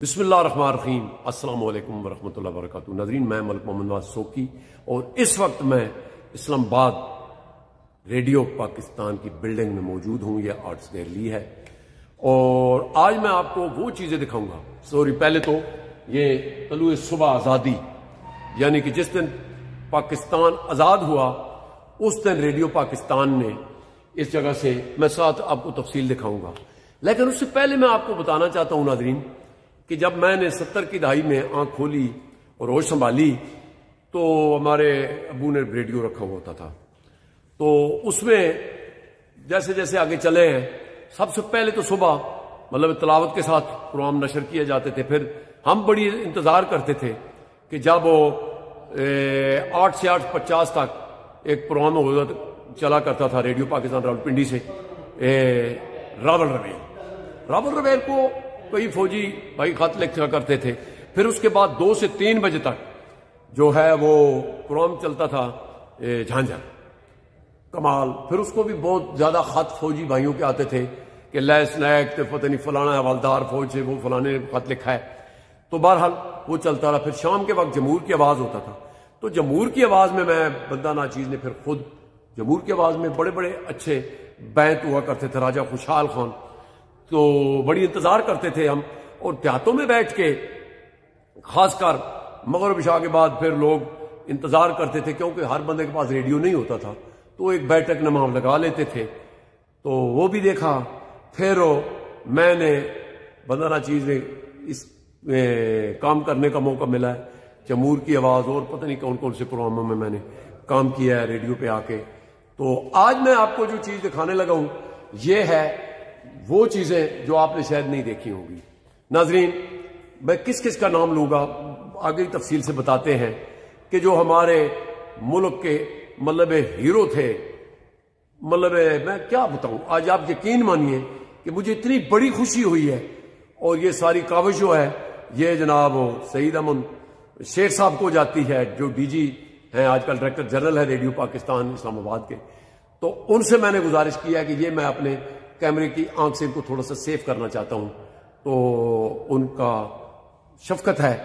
بسم اللہ الرحمن الرحیم۔ السلام علیکم ورحمۃ اللہ وبرکاتہ۔ ناظرین، میں ملک محمد نواز سوکی اور اس وقت میں اسلام آباد ریڈیو پاکستان کی بلڈنگ میں موجود ہوں۔ یہ آرٹس گیلری ہے اور آج میں آپ کو وہ چیزیں دکھاؤں گا۔ پہلے تو یہ طلوع صبح آزادی، یعنی کہ جس دن پاکستان آزاد ہوا اس دن ریڈیو پاکستان نے اس جگہ سے، میں ساتھ آپ کو تفصیل دکھاؤں گا، لیکن اس سے پہلے میں آپ کو بتانا چاہتا ہوں ناظرین کہ جب میں نے 70 کی دہائی میں آنکھ کھولی اور ہوش سنبھالی تو ہمارے ابو نے ریڈیو رکھا ہوا ہوتا تھا، تو اس میں جیسے جیسے آگے چلے ہیں، سب سے پہلے تو صبح مطلب تلاوت کے ساتھ پروگرام نشر کیے جاتے تھے۔ پھر ہم بڑی انتظار کرتے تھے کہ جب وہ 8 سے 8:50 تک ایک پروگرام چلا کرتا تھا ریڈیو پاکستان راولپنڈی سے، راول رویل کو کئی فوجی بھائی خط لکھا کرتے تھے۔ پھر اس کے بعد 2 سے 3 بجے تک جو ہے وہ پروگرام چلتا تھا جھانجھر کمال۔ پھر اس کو بھی بہت زیادہ خط فوجی بھائیوں کے آتے تھے کہ لیس نیک تے پتہ نہیں فلانا حوالدار فوج سے وہ فلانے نے خط لکھا ہے، تو بہرحال وہ چلتا رہا۔ پھر شام کے وقت جمہور کی آواز ہوتا تھا، تو جمہور کی آواز میں بندہ ناچیز نے پھر خود جمہور کی آواز میں بڑے بڑے اچھے بیت ہوا کرتے تھے، راجہ خوشحال خان، تو بڑی انتظار کرتے تھے ہم، اور دیہاتوں میں بیٹھ کے خاص کر مغرب عشاء کے بعد پھر لوگ انتظار کرتے تھے، کیونکہ ہر بندے کے پاس ریڈیو نہیں ہوتا تھا، تو ایک بیٹھک نما ہم لگا لیتے تھے، تو وہ بھی دیکھا۔ پھر میں نے بندہ ناچیز نے اس کام کرنے کا موقع ملا ہے، جمہور کی آواز اور پتہ نہیں کون کون سے پروگراموں میں نے کام کیا ہے ریڈیو پہ آ کے۔ تو آج میں آپ کو جو چیز دکھانے لگا ہوں یہ ہے وہ چیزیں جو آپ نے شاید نہیں دیکھی ہوں گی۔ ناظرین، میں کس کس کا نام لوں گا آگے تفصیل سے بتاتے ہیں کہ جو ہمارے ملک کے مطلب ہیرو تھے، مطلب میں کیا بتاؤں، آج آپ یقین مانیے کہ مجھے اتنی بڑی خوشی ہوئی ہے، اور یہ ساری کاوش جو ہے یہ جناب سعید امن شیخ صاحب کو جاتی ہے، جو ڈی جی ہیں آج کل، ڈائریکٹر جنرل ہے ریڈیو پاکستان اسلام آباد کے۔ تو ان سے میں نے گزارش کیا کہ یہ میں اپنے کیمرے کی آنکھ سے ان کو تھوڑا سا سیو کرنا چاہتا ہوں، تو ان کا شفقت ہے،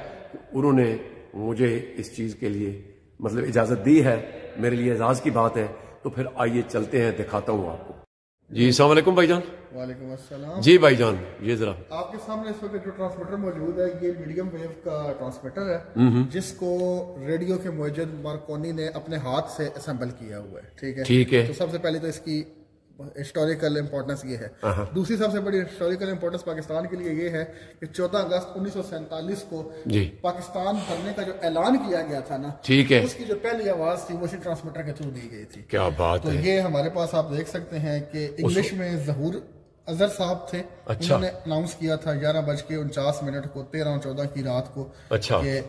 انہوں نے مجھے اس چیز کے لیے مطلب اجازت دی ہے، میرے لیے اعزاز کی بات ہے۔ تو پھر آئیے چلتے ہیں، دکھاتا ہوں آپ کو۔ جی السلام علیکم بھائی جان۔ وعلیکم السلام۔ جی بھائی جان، یہ ذرا آپ کے سامنے اس وقت جو ٹرانسمیٹر موجود ہے یہ میڈیم ویو کا ٹرانسمیٹر ہے، جس کو ریڈیو کے موجد مارکونی نے اپنے ہاتھ سے اسمبل کیا ہوا ہے۔ ٹھیک ہے، تو سب سے پہلے تو اس کی ہسٹوریکل امپورٹنس یہ ہے۔ دوسری سب سے بڑی ہسٹوریکل امپورٹنس پاکستان کے لیے یہ ہے کہ 14 اگست 1947 کو پاکستان بننے کا جو اعلان کیا گیا تھا نا، اس کی جو پہلی آواز تھی وہ اسی ٹرانسمیٹر کے تھرو دی گئی تھی۔ کیا بات ہے۔ تو یہ ہمارے پاس آپ دیکھ سکتے ہیں کہ انگلش میں ظہور اظہر صاحب تھے، انہوں نے اناؤنس کیا تھا 11:49 کو 13 اور 14 کی رات کو کہ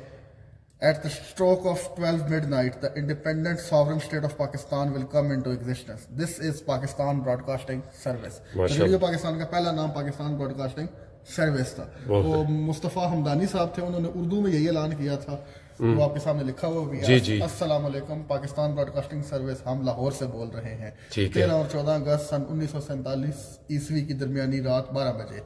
at the stroke of 12 midnight, the independent sovereign state of Pakistan will come into existence. This is Pakistan Broadcasting Service. Radio Pakistan کا پہلا نام پاکستان براڈکاسٹنگ سروس تھا۔ وہ مصطفیٰ حمدانی صاحب تھے، انہوں نے اردو میں یہی اعلان کیا تھا، وہ آپ کے سامنے لکھا ہوا بھی ہے۔ السلام علیکم، پاکستان براڈکاسٹنگ سروس، ہم لاہور سے بول رہے ہیں۔ 13 اور 14 اگست سن 1947 عیسوی کی درمیانی رات 12 بجے،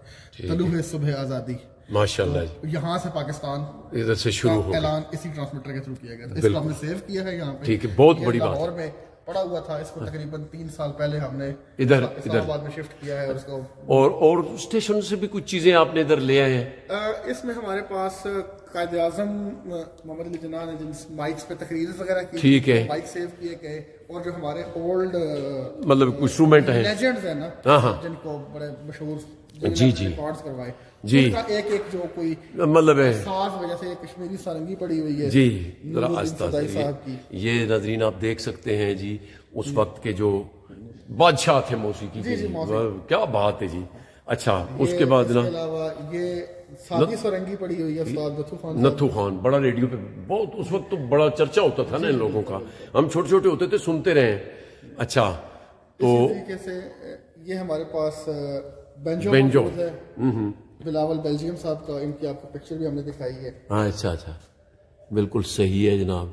طلوع صبح آزادی، ماشاءاللہ یہاں سے پاکستان ادھر سے شروع ہو، اعلان اسی ٹرانسمیٹر کے تھرو کیا گیا تھا۔ اس کو ہم نے سیو کیا ہے یہاں پہ، ٹھیک ہے، بہت بڑی بات۔ لاہور میں پڑا ہوا تھا، اس کو تقریباً 3 سال پہلے ہم نے اسلام آباد میں شفٹ کیا ہے، اور اس کو اور اسٹیشن سے بھی کچھ چیزیں آپ نے ادھر لے آئے ہیں۔ اس میں ہمارے پاس قائد اعظم محمد علی جناح نے جن مائکس پہ تقریر وغیرہ کی، ٹھیک ہے، مائک سیو کیے گئے، اور جو ہمارے اولڈ مطلب انسٹرومنٹ ہیں، لیجنڈز ہیں نا، جن کو بڑے مشہور ریکارڈز کروائے، ان کا ایک ایک جو کوئی مطلب ہے ساز وجہ سے کشمیری سارنگی پڑی ہوئی ہے۔ جی ذرا آہستہ، یہ ناظرین آپ دیکھ سکتے ہیں جی اس وقت کے جو بادشاہ تھے موسیقی کے، کیا بات ہے جی۔ اچھا، اس کے بعد نا یہ سادی سارنگی پڑی ہوئی ہے استاد نتھو خان، بڑا ریڈیو پہ بہت اس وقت تو بڑا چرچا ہوتا تھا نا ان لوگوں کا، ہم چھوٹے چھوٹے ہوتے تھے سنتے رہے۔ اچھا، تو اسی طریقے سے یہ ہمارے پاس بینجو ہے، بلاول بیلجیم صاحب کا، ان کی آپ کو پکچر بھی ہم نے دکھائی ہے۔ اچھا، بالکل صحیح ہے جناب۔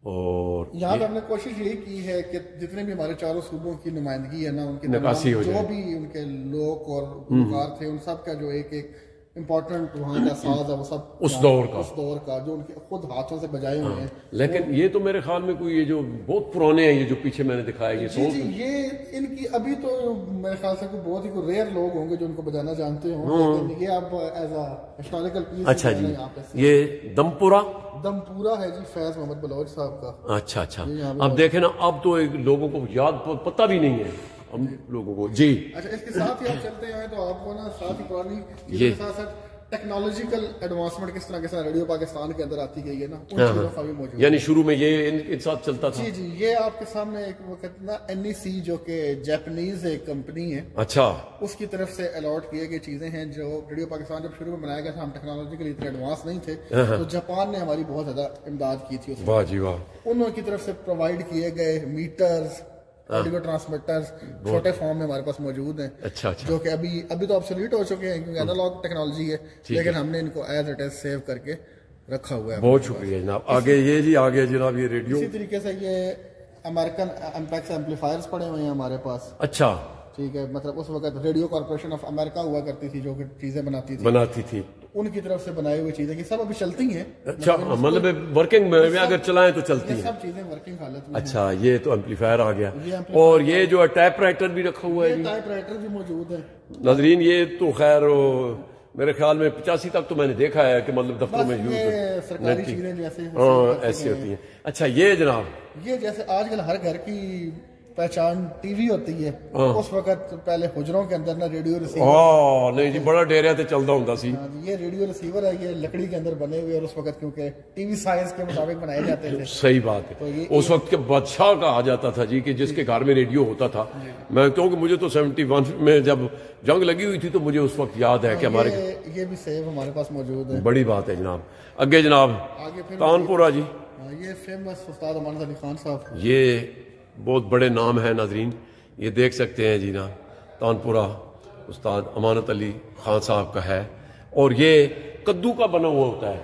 اور یہاں پہ ہم نے کوشش یہی کی ہے کہ جتنے بھی ہمارے چاروں صوبوں کی نمائندگی ہے نا، ان کی نکاسی ہو جائے، جو بھی ان کے لوگ اور گلوکار تھے ان سب کا جو ایک ایک امپورٹنٹ وہاں کا ساز ہے وہ سب اس دور کا جو ان کے خود ہاتھوں سے بجائے ہوئے ہیں. لیکن یہ تو میرے خیال میں کوئی یہ جو بہت پرانے ہیں یہ جو پیچھے میں نے دکھایا یہ ان کی ابھی تو میرے خیال سے بہت ہی ریئر لوگ ہوں گے جو ان کو بجانا جانتے ہوں. یہ آپ ایز اے ہسٹوریکل پیس. اچھا جی یہ دمپورا ہے جی فیض محمد بلوچ صاحب کا. اچھا اب دیکھیں نا اب تو لوگوں کو یاد پتہ بھی نہیں ہے ہم لوگوں کو. جی اچھا اس کے ساتھ ہی آپ چلتے ہیں تو آپ کو نا ساتھ ہی پرانی چیزوں کے ساتھ ٹیکنالوجیکل ایڈوانسمنٹ کس طرح ریڈیو پاکستان کے اندر آتی گئی ہے نا ان چیزوں کا بھی موجود. یعنی شروع میں یہ ان ساتھ چلتا تھا. جی یہ آپ کے سامنے ایک وقت نا NEC جو کہ جاپنیز ایک کمپنی ہے اچھا اس کی طرف سے الاٹ کیے گئی چیزیں ہیں جو ریڈیو پاکستان جب شروع میں بنایا گیا تھا ہم ٹیکنالوجیکلی اتنے ایڈوانس نہیں تھے تو جاپان نے ہماری بہت زیادہ امداد کی تھی. واہ جی واہ. انہوں کی طرف سے پرووائڈ کیے گئے میٹرز ریڈیو ٹرانسمیٹرز چھوٹے فارم میں ہمارے پاس موجود ہیں. اچھا جو کہ ابھی تو آبسولیٹ ہو چکے ہیں کیونکہ انالوگ ٹیکنالوجی ہے لیکن ہم نے ان کو ایز اٹ از سیو کر کے رکھا ہوا ہے. بہت شکریہ جناب. آگے جناب یہ ریڈیو اسی طریقے سے یہ امریکن امپیکس ایمپلیفائرز پڑے ہوئے ہیں ہمارے پاس. اچھا ٹھیک ہے. مطلب اس وقت ریڈیو کارپوریشن آف امریکہ ہوا کرتی تھی جو کہ چیزیں بناتی تھی ان کی طرف سے بنائی ہوئی چیزیں یہ سب ابھی چلتی ہیں. اچھا مطلب ورکنگ میں اگر چلائیں تو چلتی ہیں سب چیزیں ورکنگ حالت میں. اچھا یہ تو ایمپلیفائر آ گیا. اور یہ جو ٹائپ رائٹر بھی رکھا ہوا ہے. ٹائپ رائٹر بھی موجود ہے ناظرین. یہ تو خیر میرے خیال میں 85 تک تو میں نے دیکھا ہے کہ مطلب دفتروں میں یوز سرکاری چیزیں جیسے ایسی ہوتی ہیں. اچھا یہ جناب یہ جیسے آج کل ہر گھر کی پہچان ٹی وی ہوتی ہے اس وقت پہلے حجروں کے اندر نا ریڈیو ریسیور نہیں جی بڑا ڈیریا تے چلتا ہوں سی. یہ ریڈیو ریسیور ہے یہ لکڑی کے اندر بنے ہوئے اور اس وقت کیونکہ ٹی وی سائز کے مطابق بنائے جاتے تھے. صحیح بات ہے. اس وقت کے بادشاہ کہا جاتا تھا جی کہ جس کے گھر میں ریڈیو ہوتا تھا. میں کیونکہ مجھے تو 71 میں جب جنگ لگی ہوئی تھی تو مجھے اس وقت یاد ہے کہ ہمارے یہ بھی سیو ہمارے پاس موجود ہے. بڑی بات ہے جناب. آگے جناب تانپورہ جی یہ فیمس استاد امان علی خان صاحب یہ بہت بڑے نام ہیں ناظرین. یہ دیکھ سکتے ہیں جی نا تانپورہ استاد امانت علی خان صاحب کا ہے اور یہ کدو کا بنا ہوا ہوتا ہے.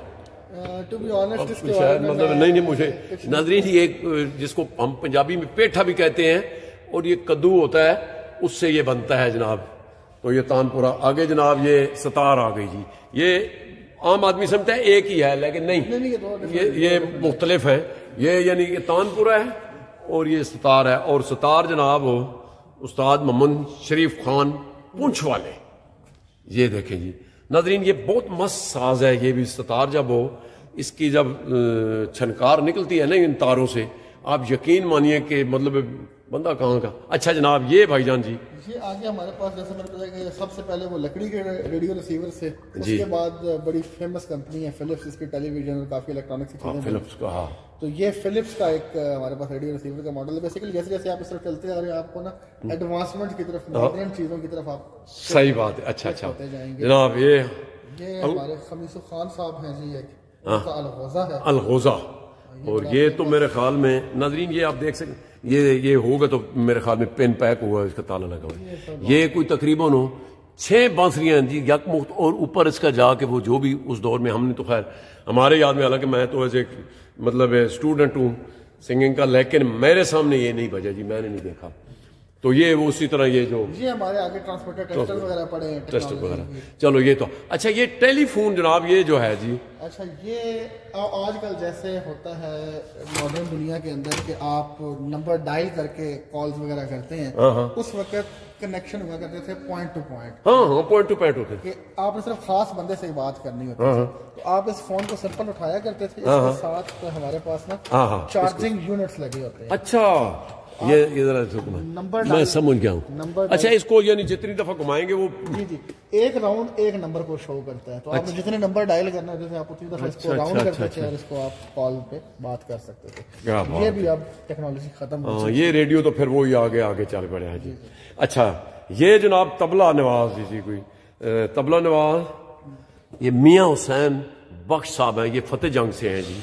شاید مطلب نہیں مجھے ناظرین ایک جس کو ہم پنجابی میں پیٹھا بھی کہتے ہیں اور یہ کدو ہوتا ہے اس سے یہ بنتا ہے جناب. تو یہ تانپورہ. آگے جناب یہ ستار آ گئی جی. یہ عام آدمی سمجھتا ہے ایک ہی ہے لیکن نہیں یہ مختلف ہیں. یہ یعنی کہ تانپورہ ہے اور یہ ستار ہے. اور ستار جناب استاد محمد شریف خان پونچھ والے. یہ دیکھیں جی ناظرین یہ بہت مست ساز ہے. یہ بھی ستار جب ہو اس کی جب چھنکار نکلتی ہے نا ان تاروں سے آپ یقین مانیے کہ مطلب بندہ کہاں کا. اچھا جناب یہ بھائی جان جی یہ آگے ہمارے پاس جیسے میں نے بتایا کہ سب سے پہلے وہ لکڑی کے ریڈیو ریسیور سے اس کے بعد بڑی فیمس کمپنی ہے فلپس. اس کی ٹیلی ویژن اور کافی الیکٹرانکس چیزیں فلپس کا. تو یہ فلپس کا ایک ہمارے پاس ریڈیو ریسیور کا ماڈل ہے. بیسیکلی جیسے جیسے آپ اس طرف چلتے آ رہے ہیں آپ کو نا ایڈوانسمنٹ کی طرف ماڈرن چیزوں کی طرف آپ صحیح بات ہے. اچھا جناب یہ ہمارے خمیس خان صاحب ہیں جی ایک الغوزہ ہے. الغوزہ. اور یہ تو میرے خیال میں ناظرین یہ آپ دیکھ سکتے یہ ہوگا تو میرے خیال میں پین پیک ہوا اس کا تالا لگا ہوا. یہ کوئی تقریباً 6 بانسریاں ہیں جی یک مخت اور اوپر اس کا جا کے وہ جو بھی اس دور میں ہم نے تو خیر ہمارے یاد میں حالانکہ میں تو ایسے مطلب اسٹوڈنٹ ہوں سنگنگ کا لیکن میرے سامنے یہ نہیں بجا جی میں نے نہیں دیکھا. تو یہ وہ اسی طرح یہ جو ہمارے آگے ٹرانسمیٹر ٹیسٹر وغیرہ پڑے ہیں ٹیسٹر وغیرہ. چلو یہ تو اچھا یہ ٹیلی فون جناب یہ جو ہے جی اچھا یہ آج کل جیسے ہوتا ہے ماڈرن دنیا کے اندر کہ آپ نمبر ڈائل کر کے کالز وغیرہ کرتے ہیں اس وقت کنیکشن ہوا کرتے تھے point to point. Point to point ہوتے کہ آپ نے صرف خاص بندے سے بات کرنی ہوتی ہے تو آپ اس فون کو سمپل اٹھایا کرتے تھے. اس کے ساتھ ہمارے پاس نا چارجنگ یونٹس لگے ہوتے ہیں. اچھا یہ ذرا میں سمجھ گیا ہوں. اچھا اس کو یعنی جتنی دفعہ گھمائیں گے وہ جی ایک راؤنڈ ایک نمبر کو شو کرتا ہے. تو آپ جتنے نمبر ڈائل کرنا ہے آپ اتنی دفعہ اس کو راؤنڈ کرتے تھے اور اس کو آپ کال پہ بات کر سکتے تھے. یہ بھی اب ٹیکنالوجی ختم ہو گئی. یہ ریڈیو تو پھر وہی آگے چل پڑے ہیں جی. اچھا یہ جناب طبلہ نواز جی کوئی طبلہ نواز یہ میاں حسین بخش صاحب ہیں. یہ فتح جنگ سے ہیں جی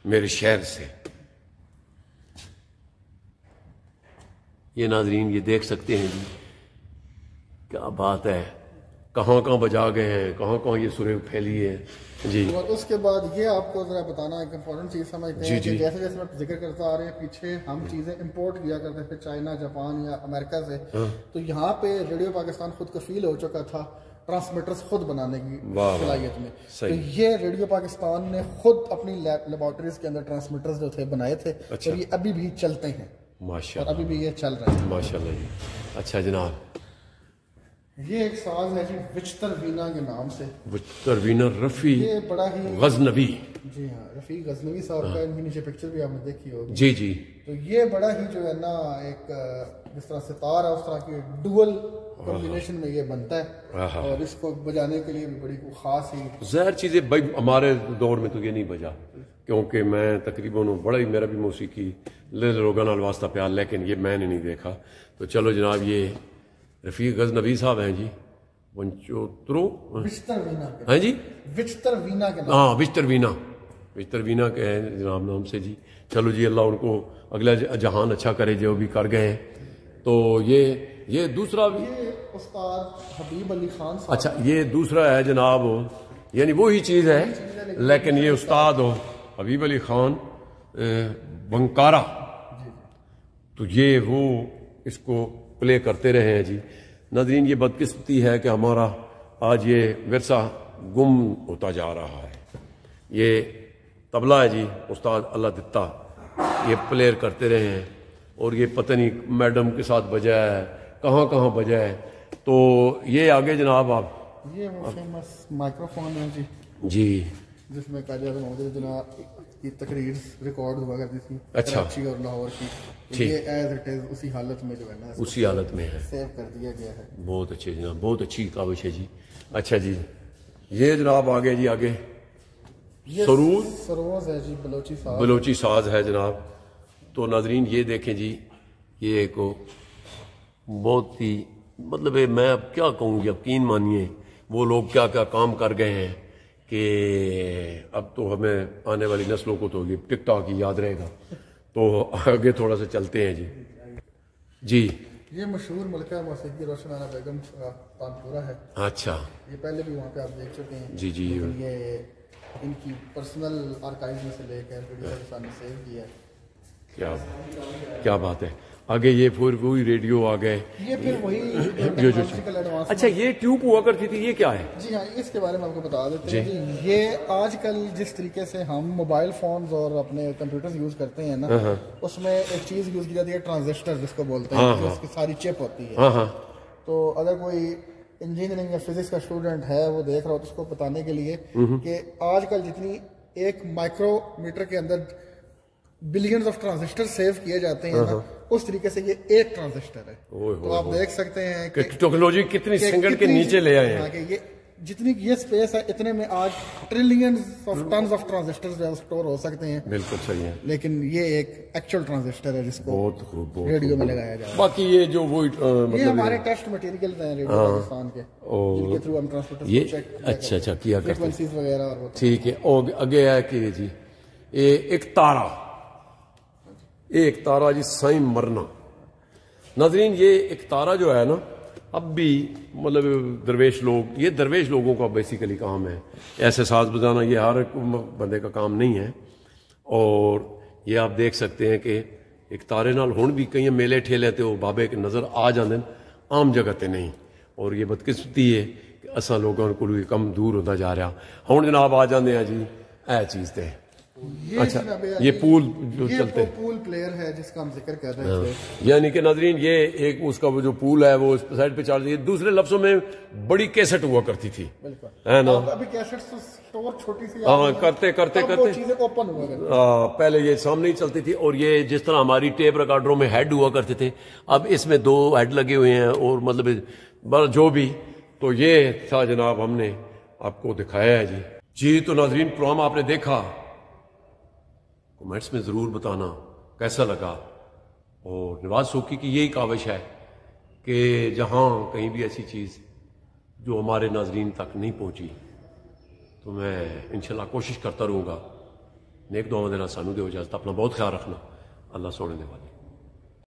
میرے شہر سے. یہ ناظرین یہ دیکھ سکتے ہیں جی کیا بات ہے. کہاں بجا گئے ہیں کہاں یہ سریں پھیلی ہے جی. اور اس کے بعد یہ آپ کو ذرا بتانا ایک امپورٹنٹ چیز سمجھتے ہیں کہ جیسے جیسے میں ذکر کرتا آ رہے ہیں پیچھے ہم چیزیں امپورٹ کیا کرتے تھے چائنا جاپان یا امریکہ سے. تو یہاں پہ ریڈیو پاکستان خود کفیل ہو چکا تھا ٹرانسمیٹرز خود بنانے کی صلاحیت میں. تو یہ ریڈیو پاکستان نے خود اپنی لیبارٹریز کے اندر ٹرانسمیٹرز جو تھے بنائے تھے, اور یہ ابھی بھی چلتے ہیں ماشاء اللہ, اور ابھی بھی یہ چل رہے ہیں ماشاء اللہ جی. اچھا جناب, یہ ایک ساز ہے جی وچتر وینا کے نام سے, وچتر وینا رفیع یہ بڑا ہی غزنوی, جی ہاں رفیع غزنوی صاحب کا, ان کی نیچے پکچر بھی آپ نے دیکھی ہوگی. جی جی. تو یہ بڑا ہی جو ہے نا ایک جس طرح ستار ہے اس طرح کی ڈوئل کمبینیشن میں یہ بنتا ہے, اور اس کو بجانے کے لیے بھی بڑی خاص ہی ظاہر چیزیں بھائی ہمارے دور میں تو یہ نہیں بجا, کیونکہ میں تقریباً بڑا ہی میرا بھی موسیقی لوگوں نال واسطہ پیار, لیکن یہ میں نے نہیں دیکھا. تو چلو جناب, یہ رفیع غزنوی صاحب ہیں جی, ونچوترو ہاں جی, وچتر وینا کے نام, ہاں وچتر وینا, وچتر وینا کے ہیں جناب نام سے جی. چلو جی, اللہ ان کو اگلا جہان اچھا کرے جو بھی کر گئے ہیں. تو یہ دوسرا بھی استاد حبیب علی خان صاحب, اچھا یہ دوسرا ہے جناب, یعنی وہی چیز ہے لیکن یہ استاد ہو حبیب علی خان بنکارا, تو یہ وہ اس کو پلے کرتے رہے ہیں جی. ناظرین, یہ بدقسمتی ہے کہ ہمارا آج یہ ورثہ گم ہوتا جا رہا ہے. یہ طبلہ ہے جی, استاد اللہ دتا, یہ پلیئر کرتے رہے ہیں, اور یہ پتہ نہیں میڈم کے ساتھ بجا ہے, کہاں کہاں بجا ہے. تو یہ آگے جناب آپ, یہ وہ فیمس مائکرو فون ہے جی, جی جس میں قائد اعظم محمد جناح کی تقریر ریکارڈ ہوا کرتی تھی, اچھا, کراچی اور لاہور کی. یہ ایز اٹ از اسی حالت میں جو ہے نا اسی حالت میں ہے, سیو کر دیا گیا ہے. بہت اچھے جناب, بہت اچھی کاوش ہے جی. اچھا جی, یہ جناب آگے جی, آگے سروز ہے جی, بلوچی ساز, بلوچی ساز ہے جناب. تو ناظرین یہ دیکھیں جی, یہ ایک بہت ہی مطلب میں اب کیا کہوں گی, یقین مانیے وہ لوگ کیا کیا کام کر گئے ہیں کہ اب تو ہمیں آنے والی نسلوں کو تو یہ ٹک ٹاک ہی یاد رہے گا. تو آگے تھوڑا سا چلتے ہیں جی. جی یہ مشہور ملکہ موسیقی روشن آنا بیگم تانپورہ ہے. اچھا, یہ پہلے بھی وہاں پہ آپ دیکھ چکے ہیں. جی جی, یہ ان کی پرسنل آرکائیو میں سے لے کر ریڈیو پاکستان نے سیو کیا ہے. کیا بات ہے. آگے یہ پھر وہی ریڈیو آ گئے, یہ پھر وہی اچھا یہ ٹیوب ہوا کرتی تھی, یہ کیا ہے؟ جی ہاں, اس کے بارے میں آپ کو بتا دیتے ہیں جی. یہ آج کل جس طریقے سے ہم موبائل فونز اور اپنے کمپیوٹرز یوز کرتے ہیں نا, اس میں ایک چیز یوز کی جاتی ہے ٹرانزسٹر, جس کو بولتے ہیں, جو اس کی ساری چپ ہوتی ہے. تو اگر کوئی انجینئرنگ یا فزکس کا اسٹوڈنٹ ہے, وہ دیکھ رہا ہو, تو اس کو بتانے کے لیے کہ آج کل جتنی ایک مائکرو میٹر کے اندر بلینز آف ٹرانزسٹر سیو کیے جاتے ہیں نا, اس طریقے سے یہ ایک ٹرانزسٹر ہے. تو آپ دیکھ سکتے ہیں کہ ٹیکنالوجی کتنی سنگڑ کے نیچے لے آئے ہیں, کہ یہ جتنی یہ سپیس ہے, اتنے میں آج trillions of tons of transistor store ہو سکتے ہیں. بالکل صحیح ہے, لیکن یہ ایک ایکچوئل ٹرانزسٹر ہے جس کو ریڈیو میں لگایا جائے. باقی یہ جو وہ یہ ہمارے ٹیسٹ مٹیریل ہیں ریڈیو پاکستان کے, جن کے تھرو ہم ٹرانسمیٹر کو چیک اچھا کیا کرتے ہیں, فریکوینسیز وغیرہ. اور ٹھیک ہے. اور آگے ہے کہ جی ایک تارا, ایک تارا جی سائیں مرنا. ناظرین, یہ ایک تارا جو ہے نا, اب بھی مطلب درویش لوگ, یہ درویش لوگوں کا بیسیکلی کام ہے. ایسے ساز بجانا یہ ہر بندے کا کام نہیں ہے. اور یہ آپ دیکھ سکتے ہیں کہ ایک تارے نال ہن بھی کئی میلے ٹھیلے تے وہ بابے کے نظر آ جاندے عام جگہ تے نہیں. اور یہ بدقسمتی ہے کہ اساں لوگوں کو کم دور ہوتا جا رہا. ہن جناب آ جاندے ہیں جی اے چیز تے. اچھا, یہ پول جو چلتے ہیں, پول پلیئر ہے جس کا ہم ذکر کر رہے ہیں. یعنی کہ ناظرین یہ ایک اس کا وہ جو پول ہے وہ سائڈ پہ چل رہی ہے. دوسرے لفظوں میں بڑی کیسٹ ہوا کرتی تھی, ہے نا. ابھی کیسٹ سٹور چھوٹی سی, ہاں, کرتے چیزیں اوپن ہوا کرتی. پہلے یہ سامنے ہی چلتی تھی. اور یہ جس طرح ہماری ٹیپ ریکارڈروں میں ہیڈ ہوا کرتے تھے, اب اس میں 2 ہیڈ لگے ہوئے ہیں. اور مطلب جو بھی, تو یہ تھا جناب, ہم نے آپ کو دکھایا ہے جی. جی تو ناظرین, پروگرام آپ نے دیکھا, کمنٹس میں ضرور بتانا کیسا لگا. اور نواز سوکی کی یہی کاوش ہے کہ جہاں کہیں بھی ایسی چیز جو ہمارے ناظرین تک نہیں پہنچی, تو میں انشاءاللہ کوشش کرتا رہوں گا. نیک دعاؤں دینا, سانو دے اجازت. اپنا بہت خیال رکھنا. اللہ سونے دے والے.